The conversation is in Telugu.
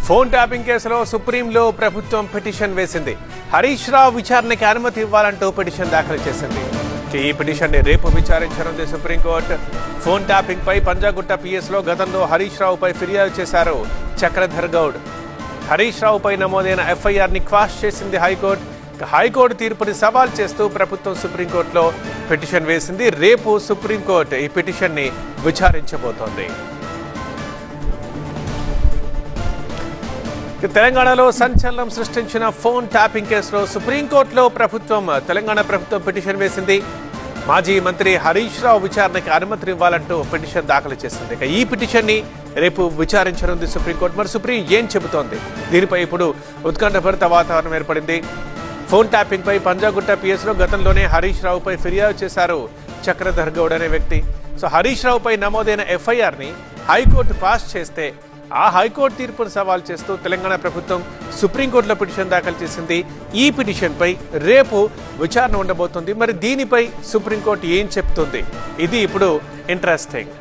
ఫోన్ ట్యాపింగ్ కేసులో సుప్రీంలో ప్రభుత్వం పిటిషన్ వేసింది. హరీష్ రావు విచారణకి అనుమతి ఇవ్వాలంటూ పిటిషన్ దాఖలు చేసింది. ఈ పిటిషన్ ని రేపు విచారించనుంది సుప్రీంకోర్టు. ఫోన్ ట్యాపింగ్ పై పంజాగుట్ట పిఎస్ లో గతంలో హరీష్ రావుపై ఫిర్యాదు చేశారు చక్రధర్ గౌడ్. హరీష్ రావుపై నమోదైన ఎఫ్ఐఆర్ ని క్వాష్ చేసింది హైకోర్టు. హైకోర్టు తీర్పుని సవాల్ చేస్తూ ప్రభుత్వం సుప్రీంకోర్టులో పిటిషన్ వేసింది. రేపు సుప్రీంకోర్టు ఈ పిటిషన్ ని విచారించబోతోంది. తెలంగాణలో సంచలనం సృష్టించిన ఫోన్ ట్యాపింగ్ కేసులో సుప్రీంకోర్టులో తెలంగాణ ప్రభుత్వం పిటిషన్ వేసింది. మాజీ మంత్రి హరీష్ రావు విచారణకి అనుమతి ఇవ్వాలంటూ పిటిషన్ దాఖలు చేసింది. ఈ పిటిషన్ ని రేపు విచారించనుంది సుప్రీంకోర్టు. మరి సుప్రీం ఏం చెబుతోంది? దీనిపై ఇప్పుడు ఉత్కంఠభరిత వాతావరణం ఏర్పడింది. ఫోన్ ట్యాపింగ్ పై పంజాగుట్ట పిఎస్ లో గతంలోనే హరీష్ రావుపై ఫిర్యాదు చేశారు చక్రధర్ గౌడ్ అనే వ్యక్తి. సో హరీష్ రావుపై నమోదైన ఎఫ్ఐఆర్ ని హైకోర్టు పాస్ చేస్తే ఆ హైకోర్టు తీర్పును సవాల్ చేస్తూ తెలంగాణ ప్రభుత్వం సుప్రీంకోర్టులో పిటిషన్ దాఖలు చేసింది. ఈ పిటిషన్ పై రేపు విచారణ ఉండబోతుంది. మరి దీనిపై సుప్రీంకోర్టు ఏం చెప్తుంది? ఇది ఇప్పుడు ఇంట్రెస్టింగ్.